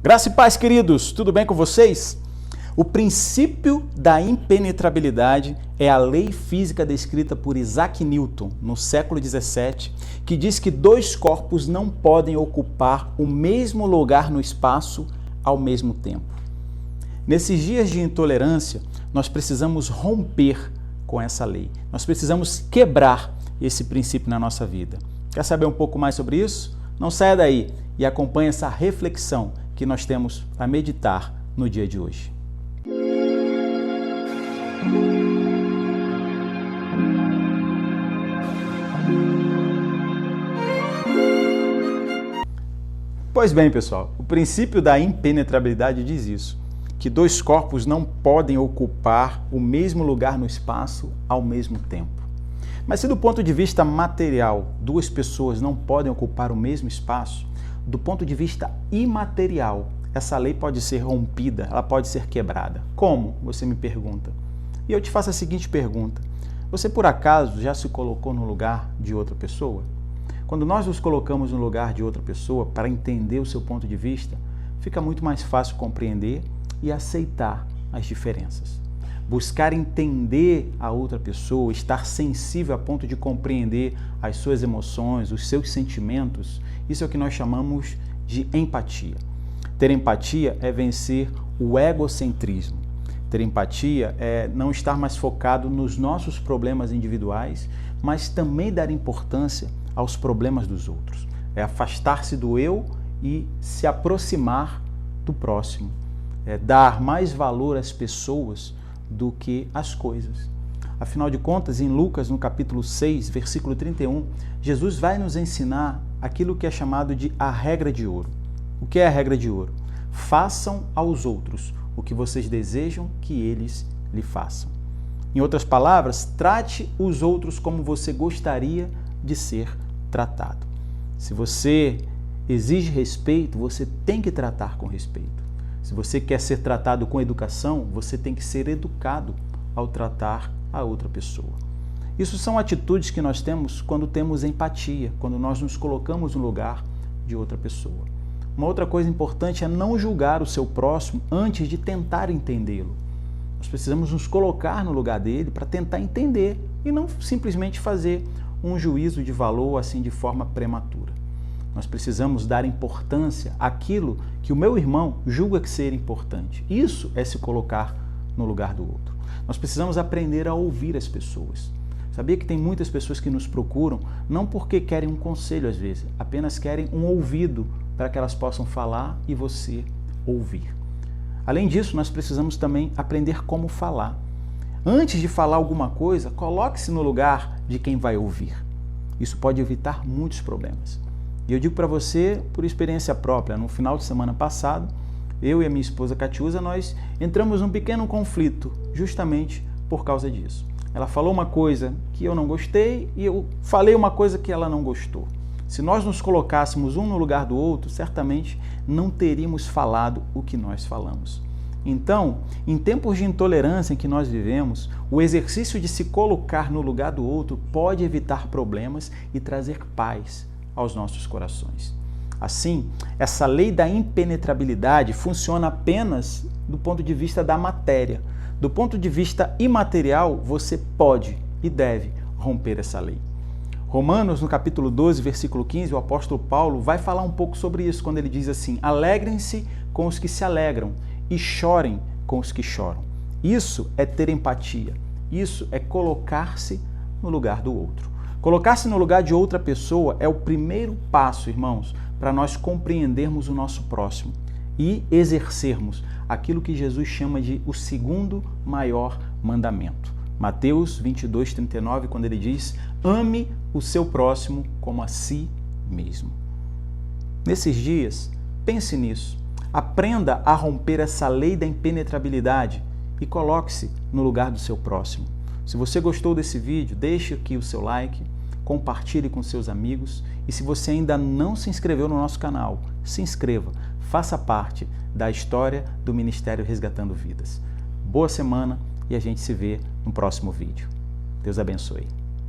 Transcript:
Graça e paz, queridos, tudo bem com vocês? O princípio da impenetrabilidade é a lei física descrita por Isaac Newton no século XVII, que diz que dois corpos não podem ocupar o mesmo lugar no espaço ao mesmo tempo. Nesses dias de intolerância, nós precisamos romper com essa lei. Nós precisamos quebrar esse princípio na nossa vida. Quer saber um pouco mais sobre isso? Não saia daí e acompanhe essa reflexão que nós temos para meditar no dia de hoje. Pois bem, pessoal, o princípio da impenetrabilidade diz isso, que dois corpos não podem ocupar o mesmo lugar no espaço ao mesmo tempo. Mas se do ponto de vista material, duas pessoas não podem ocupar o mesmo espaço, do ponto de vista imaterial, essa lei pode ser rompida, ela pode ser quebrada. Como? Você me pergunta. E eu te faço a seguinte pergunta. Você por acaso já se colocou no lugar de outra pessoa? Quando nós nos colocamos no lugar de outra pessoa para entender o seu ponto de vista, fica muito mais fácil compreender e aceitar as diferenças. Buscar entender a outra pessoa, estar sensível a ponto de compreender as suas emoções, os seus sentimentos, isso é o que nós chamamos de empatia. Ter empatia é vencer o egocentrismo. Ter empatia é não estar mais focado nos nossos problemas individuais, mas também dar importância aos problemas dos outros. É afastar-se do eu e se aproximar do próximo. É dar mais valor às pessoas do que às coisas. Afinal de contas, em Lucas, no capítulo 6, versículo 31, Jesus vai nos ensinar aquilo que é chamado de a regra de ouro. O que é a regra de ouro? Façam aos outros o que vocês desejam que eles lhe façam. Em outras palavras, trate os outros como você gostaria de ser tratado. Se você exige respeito, você tem que tratar com respeito. Se você quer ser tratado com educação, você tem que ser educado ao tratar a outra pessoa. Isso são atitudes que nós temos quando temos empatia, quando nós nos colocamos no lugar de outra pessoa. Uma outra coisa importante é não julgar o seu próximo antes de tentar entendê-lo. Nós precisamos nos colocar no lugar dele para tentar entender e não simplesmente fazer um juízo de valor assim de forma prematura. Nós precisamos dar importância àquilo que o meu irmão julga que ser importante. Isso é se colocar no lugar do outro. Nós precisamos aprender a ouvir as pessoas. Sabia que tem muitas pessoas que nos procuram não porque querem um conselho às vezes, apenas querem um ouvido para que elas possam falar e você ouvir. Além disso, nós precisamos também aprender como falar. Antes de falar alguma coisa, coloque-se no lugar de quem vai ouvir. Isso pode evitar muitos problemas. E eu digo para você, por experiência própria, no final de semana passado, eu e a minha esposa Catiúza, nós entramos num pequeno conflito, justamente por causa disso. Ela falou uma coisa que eu não gostei e eu falei uma coisa que ela não gostou. Se nós nos colocássemos um no lugar do outro, certamente não teríamos falado o que nós falamos. Então, em tempos de intolerância em que nós vivemos, o exercício de se colocar no lugar do outro pode evitar problemas e trazer paz aos nossos corações. Assim, essa lei da impenetrabilidade funciona apenas do ponto de vista da matéria. Do ponto de vista imaterial, você pode e deve romper essa lei. Romanos, no capítulo 12, versículo 15, o apóstolo Paulo vai falar um pouco sobre isso, quando ele diz assim: alegrem-se com os que se alegram e chorem com os que choram. Isso é ter empatia. Isso é colocar-se no lugar do outro. Colocar-se no lugar de outra pessoa é o primeiro passo, irmãos, para nós compreendermos o nosso próximo e exercermos aquilo que Jesus chama de o segundo maior mandamento. Mateus 22:39, quando ele diz: ame o seu próximo como a si mesmo. Nesses dias, pense nisso. Aprenda a romper essa lei da impenetrabilidade e coloque-se no lugar do seu próximo. Se você gostou desse vídeo, deixe aqui o seu like, compartilhe com seus amigos e se você ainda não se inscreveu no nosso canal, se inscreva, faça parte da história do Ministério Resgatando Vidas. Boa semana e a gente se vê no próximo vídeo. Deus abençoe.